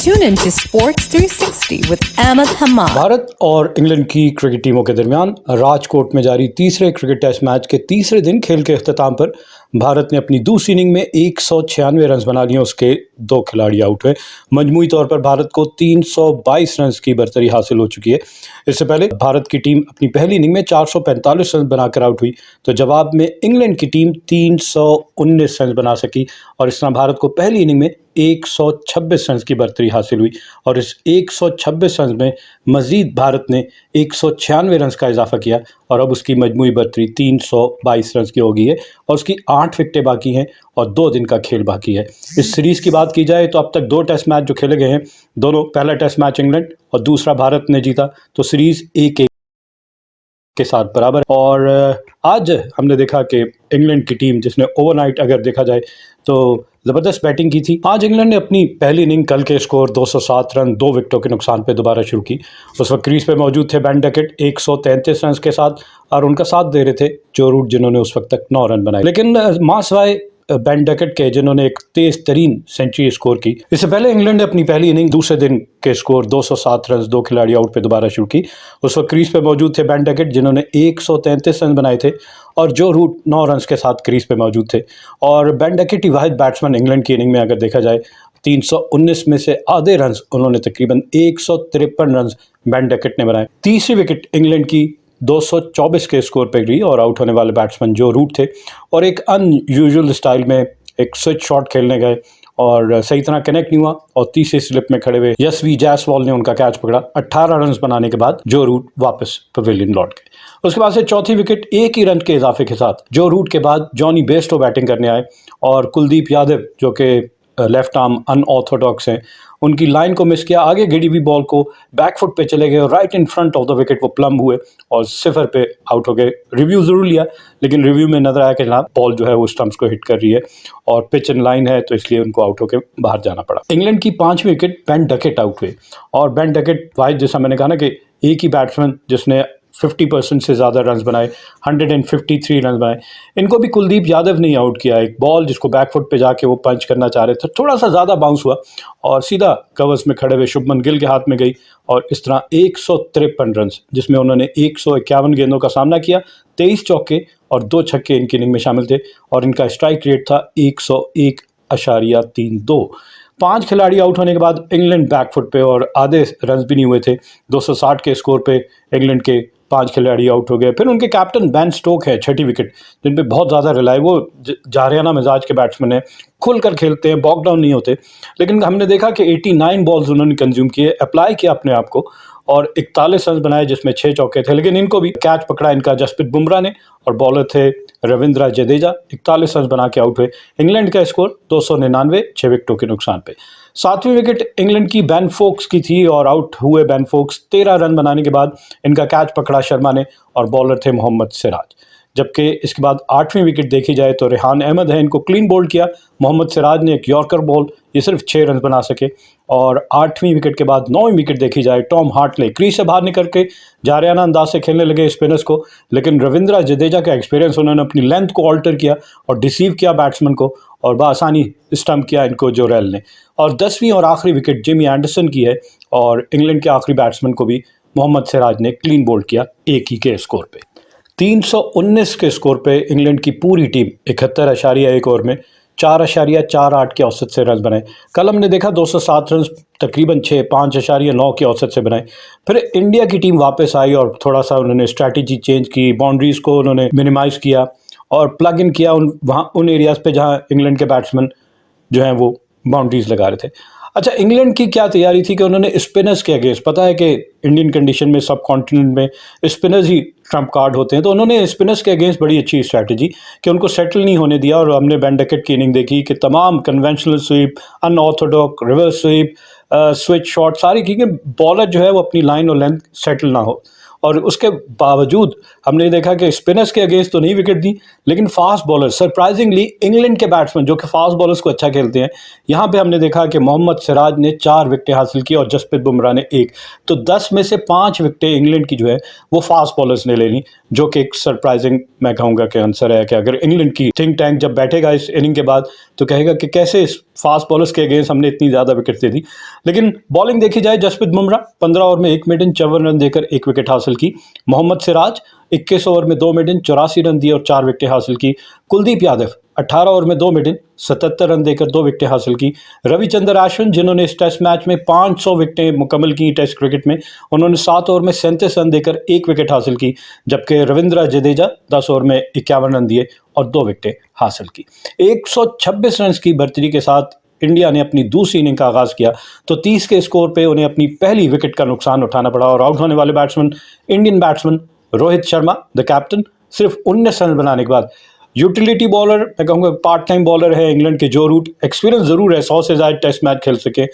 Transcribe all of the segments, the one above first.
Tune in to Sports 360 with Ahmed Hamad. Bharat और England की cricket टीमों के दरमियान राजकोट में जारी तीसरे क्रिकेट टेस्ट मैच के तीसरे दिन खेल के अख्ताम पर भारत ने अपनी दूसरी इनिंग में 196 रन बना लिए। उसके दो खिलाड़ी आउट हुए। मजमूई तौर पर भारत को 322 रन की बरतरी हासिल हो चुकी है। इससे पहले भारत की टीम अपनी पहली इनिंग में 445 रन बनाकर आउट हुई, तो जवाब में इंग्लैंड की टीम 319 रन बना सकी और इस तरह भारत को पहली इनिंग में 126 रन की बरतरी हासिल हुई और इस 126 रन में मजीद भारत ने 196 रन का इजाफा किया और अब उसकी मजमूई बरतरी 322 रन की हो गई है और उसकी 8 विकेटें बाकी हैं और 2 दिन का खेल बाकी है। इस सीरीज़ की बात की जाए तो अब तक 2 टेस्ट मैच जो खेले गए हैं, दोनों पहला टेस्ट मैच इंग्लैंड और दूसरा भारत ने जीता, तो सीरीज़ 1-1 के साथ बराबर। और आज हमने देखा कि इंग्लैंड की टीम जिसने ओवरनाइट अगर देखा जाए तो ज़बरदस्त बैटिंग की थी। आज इंग्लैंड ने अपनी पहली इनिंग कल के स्कोर 207 रन 2 विकेटों के नुकसान पे दोबारा शुरू की। उस वक्त क्रीज पे मौजूद थे बेन डकेट 133 रन के साथ और उनका साथ दे रहे थे जो रूट जिन्होंने उस वक्त तक 9 रन बनाए। लेकिन मासवाए बेन डकेट के जिन्होंने एक तेज तरीन सेंचुरी स्कोर की। इससे पहले इंग्लैंड ने अपनी पहली इनिंग दूसरे दिन के स्कोर 207 रन 2 खिलाड़ी आउट पे दोबारा शुरू की। उस वक्त क्रीज पे मौजूद थे बेन डकेट जिन्होंने 133 रन बनाए थे और जो रूट 9 रन के साथ क्रीज पे मौजूद थे। और बेन डकेट ही वाहिद बैट्समैन इंग्लैंड की इनिंग में अगर देखा जाए 319 में से आधे रन उन्होंने तकरीबन 153 रन बेन डकेट ने बनाए। तीसरी विकेट इंग्लैंड की 224 के स्कोर पे गिरी और आउट होने वाले बैट्समैन जो रूट थे और एक अनयूजुअल स्टाइल में एक स्विच शॉट खेलने गए और सही तरह कनेक्ट नहीं हुआ और तीसरी स्लिप में खड़े हुए यशवी जायसवाल ने उनका कैच पकड़ा। 18 रन बनाने के बाद जो रूट वापस पवेलियन लौट गए। उसके बाद से चौथी विकेट एक ही रन के इजाफे के साथ जो रूट के बाद जॉनी बेस्टो बैटिंग करने आए और कुलदीप यादव जो कि लेफ्ट आर्म अनऑर्थोडॉक्स हैं, उनकी लाइन को मिस किया, आगे गिरी हुई बॉल को बैकफुट पे चले गए और right in front of the wicket वो प्लम हुए और सिफर पे आउट हो गए। रिव्यू जरूर लिया लेकिन रिव्यू में नजर आया कि जनाब बॉल जो है वो स्टंप्स को हिट कर रही है और पिच इन लाइन है, तो इसलिए उनको आउट होकर बाहर जाना पड़ा। इंग्लैंड की 5वीं विकेट बेन डकेट आउट हुए और बेन डकेट वाहिद, जैसा मैंने कहा ना कि एक ही बैट्समैन जिसने 50% से ज़्यादा रन बनाए, 153 रन बनाए। इनको भी कुलदीप यादव ने आउट किया। एक बॉल जिसको बैकफुट पे जाके वो पंच करना चाह रहे थे, थोड़ा सा ज़्यादा बाउंस हुआ और सीधा कवर्स में खड़े हुए शुभमन गिल के हाथ में गई और इस तरह 153 रन जिसमें उन्होंने 151 गेंदों का सामना किया, 23 चौके और 2 छक्के इनकी इनिंग में शामिल थे और इनका स्ट्राइक रेट था 101.32। 5 खिलाड़ी आउट होने के बाद इंग्लैंड बैकफुट पे और आधे रन भी नहीं हुए थे। 260 के स्कोर पे इंग्लैंड के 5 खिलाड़ी आउट हो गए। फिर उनके कैप्टन बेन स्टोक है 6ठी विकेट, जिन पे बहुत ज़्यादा रिलाई, वो जारियाना मिजाज के बैट्समैन है, खुलकर खेलते हैं, बॉक डाउन नहीं होते। लेकिन हमने देखा कि 89 बॉल्स उन्होंने कंज्यूम किए, अप्लाई किया अपने आप को और 41 रन बनाए जिसमें 6 चौके थे। लेकिन इनको भी कैच पकड़ा इनका जसप्रीत बुमराह ने और बॉलर थे रविंद्र जडेजा, 41 रन बना के आउट हुए। इंग्लैंड का स्कोर 299 6 विकेटों के नुकसान पे। 7वीं विकेट इंग्लैंड की बेन फोक्स की थी और आउट हुए बेन फोक्स 13 रन बनाने के बाद। इनका कैच पकड़ा शर्मा ने और बॉलर थे मोहम्मद सिराज। जबकि इसके बाद 8वीं विकेट देखी जाए तो रेहान अहमद है, इनको क्लीन बोल्ड किया। मोहम्मद सिराज ने एक यॉर्कर बॉल, ये सिर्फ 6 रन बना सके। और 8वीं विकेट के बाद 9वीं विकेट देखी जाए टॉम हार्टले क्रीज से बाहर निकल के जारियाना अंदाज से खेलने लगे स्पिनर्स को, लेकिन रविंद्र जडेजा का एक्सपीरियंस, उन्होंने अपनी लेंथ को ऑल्टर किया और डिसीव किया बैट्समैन को और बआसानी स्टंप किया इनको जोरेल ने। और 10वीं और आखिरी विकेट जिमी एंडरसन की है और इंग्लैंड के आखिरी बैट्समैन को भी मोहम्मद सिराज ने क्लीन बोल्ड किया एक ही के स्कोर पे। 319 के स्कोर पे इंग्लैंड की पूरी टीम 71.1 ओवर में 4.48 के औसत से रन बनाए। कल हमने देखा 207 रन तकरीबन 5.9 के औसत से बनाए। फिर इंडिया की टीम वापस आई और थोड़ा सा उन्होंने स्ट्रैटेजी चेंज की, बाउंड्रीज को उन्होंने मिनिमाइज़ किया और प्लग इन किया उन एरियाज़ पे जहां इंग्लैंड के बैट्समैन जो हैं वो बाउंड्रीज लगा रहे थे। अच्छा, इंग्लैंड की क्या तैयारी थी कि उन्होंने स्पिनर्स के अगेंस्ट, पता है कि इंडियन कंडीशन में सब कॉन्टिनेंट में स्पिनर्स ही ट्रम्प कार्ड होते हैं, तो उन्होंने स्पिनर्स के अगेंस्ट बड़ी अच्छी स्ट्रैटेजी कि उनको सेटल नहीं होने दिया। और हमने बेन डकेट की इनिंग देखी कि तमाम conventional sweep, unorthodox, reverse sweep, switch shot सारी की, बॉलर जो है वो अपनी लाइन और लेंथ सेटल ना हो और उसके बावजूद हमने देखा कि स्पिनर्स के अगेंस्ट तो नहीं विकेट दी, लेकिन फास्ट बॉलर सरप्राइजिंगली इंग्लैंड के बैट्समैन जो कि फास्ट बॉलर्स को अच्छा खेलते हैं, यहाँ पे हमने देखा कि मोहम्मद सिराज ने 4 विकेटें हासिल की और जसप्रीत बुमराह ने 1। तो 10 में से 5 विकेटें इंग्लैंड की जो है वो फास्ट बॉलर्स ने ले ली, जो कि एक सरप्राइजिंग मैं कहूँगा कि आंसर है कि अगर इंग्लैंड की थिंक टैंक जब बैठेगा इस इनिंग के बाद तो कहेगा कि कैसे इस फास्ट बॉलर्स के अगेंस्ट हमने इतनी ज़्यादा विकेट दे दी। लेकिन बॉलिंग देखी जाए, जसप्रीत बुमराह 15 ओवर में 1 मेडन 54 रन देकर 1 विकेट हासिल की। मोहम्मद सिराज 21 ओवर में 2 मेडन 84 रन दिए और 4 विकेटें हासिल की। कुलदीप यादव 18 ओवर में 2 मेडन 77 रन देकर 2 विकेटें हासिल की। रविचंद्र अश्विन जिन्होंने इस टेस्ट मैच में 500 विकेटें मुकम्मल की टेस्ट क्रिकेट में, उन्होंने 7 ओवर में 37 रन देकर 1 विकेट हासिल की, जबकि रविंद्र जडेजा 10 ओवर में 51 रन दिए और 2 विकेटें हासिल की। 126 रन की बढ़तरी के साथ इंडिया ने अपनी दूसरी इनिंग का आगाज किया तो 30 के स्कोर पे उन्हें अपनी पहली विकेट का नुकसान उठाना पड़ा और आउट होने वाले batsman Indian batsman Rohit Sharma the captain सिर्फ 19 रन बनाने के बाद, यूटिलिटी बॉलर मैं कहूँगा पार्ट टाइम बॉलर है इंग्लैंड के जो रूट, एक्सपीरियंस ज़रूर है, 100 से ज़्यादा टेस्ट मैच खेल सके,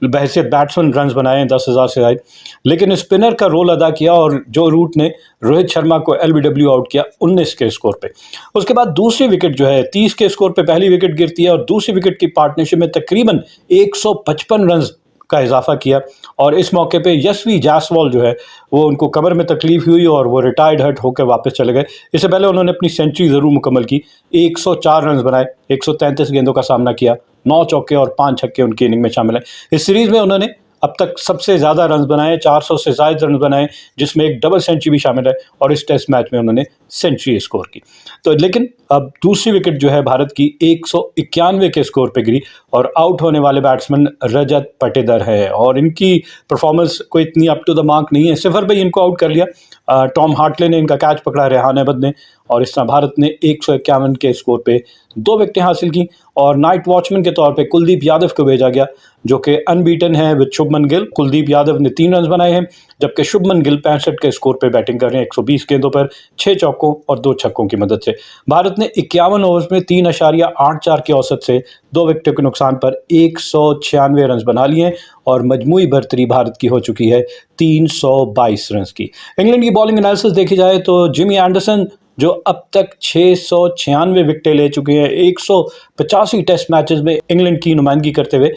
बहैसियत बैट्समैन रन बनाए 10,000 से ज़्यादा, लेकिन स्पिनर का रोल अदा किया और जो रूट ने रोहित शर्मा को LBW आउट किया 19 के स्कोर पे। उसके बाद दूसरी विकेट जो है 30 के स्कोर पे पहली विकेट गिरती है और दूसरी विकेट की पार्टनरशिप में तकरीबन 155 रन का इजाफा किया और इस मौके पे यशवी जायसवाल जो है वो उनको कमर में तकलीफ हुई और वो रिटायर्ड हर्ट होकर वापस चले गए। इससे पहले उन्होंने अपनी सेंचुरी ज़रूर मुकम्मल की, 104 रन बनाए, 133 गेंदों का सामना किया, 9 चौके और 5 छक्के उनकी इनिंग में शामिल हैं। इस सीरीज़ में उन्होंने अब तक सबसे ज़्यादा रन बनाए, 400 से ज़्यादा रन बनाए, जिसमें एक डबल सेंचुरी भी शामिल है और इस टेस्ट मैच में उन्होंने सेंचुरी स्कोर की। तो लेकिन अब दूसरी विकेट जो है भारत की 191 के स्कोर पे गिरी और आउट होने वाले बैट्समैन रजत पाटीदार है और इनकी परफॉर्मेंस कोई इतनी अप टू द मार्क नहीं है, 0 पे इनको आउट कर लिया। टॉम हार्टले ने इनका कैच पकड़ा, रेहान अहमद ने, और इस तरह भारत ने 151 के स्कोर पे 2 विकेटें हासिल की और नाइट वॉचमैन के तौर पे कुलदीप यादव को भेजा गया जो कि अनबीटन है विद शुभमन गिल। कुलदीप यादव ने 3 रन बनाए हैं, जबकि शुभमन गिल 65 के स्कोर पे बैटिंग कर रहे हैं 120 गेंदों पर 6 चौकों और 2 छक्कों की मदद से। भारत ने 51 ओवर्स में 3.84 की औसत से 2 विकेटों के नुकसान पर 196 रन बना लिए और मजमूई बढ़तरी भारत की हो चुकी है 322 रन की। इंग्लैंड की बॉलिंग एनालिसिस देखी जाए तो जिमी एंडरसन जो अब तक 696 विकेटें ले चुके हैं 185 टेस्ट मैचेस में इंग्लैंड की नुमाइंदगी करते हुए,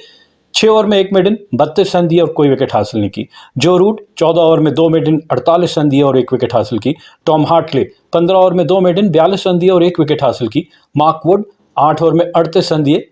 6 ओवर में 1 मेडन 32 रन दिए और कोई विकेट हासिल नहीं की। जो रूट 14 ओवर में 2 मेडन 48 रन दिए और 1 विकेट हासिल की। टॉम हार्टले 15 ओवर में 2 मेडन 42 रन दिए और 1 विकेट हासिल की। मार्क वुड 8 ओवर में 38 रन दिए,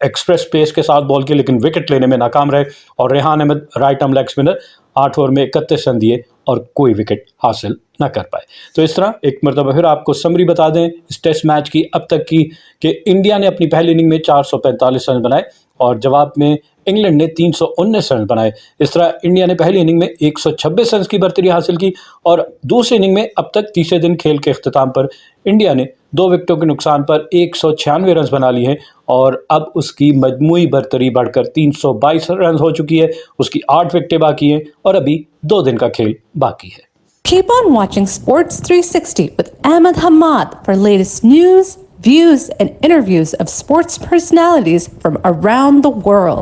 एक्सप्रेस पेस के साथ बॉल किए लेकिन विकेट लेने में नाकाम रहे। और Rehan Ahmed right arm leg spinner 8 over में 31 रन दिए और कोई विकेट हासिल न कर पाए। तो इस तरह एक मरतबा फिर आपको समरी बता दें इस टेस्ट मैच की अब तक की कि इंडिया ने अपनी पहली इनिंग में 445 रन बनाए और जवाब में इंग्लैंड ने 319 रन बनाए। इस तरह इंडिया ने पहली इनिंग में 126 रन की बढ़तरी हासिल की और दूसरी इनिंग में अब तक तीसरे दिन खेल के अख्ताम पर इंडिया ने 2 विकेटों के नुकसान पर 196 रन बना लिए हैं और अब उसकी मजमूई बढ़तरी बढ़कर 322 रन हो चुकी है। उसकी 8 विकेटें बाकी हैं और अभी 2 दिन का खेल बाकी है। Keep on watching Sports 360 with Ahmed Hamad for latest news, views, and interviews of sports personalities from around the world.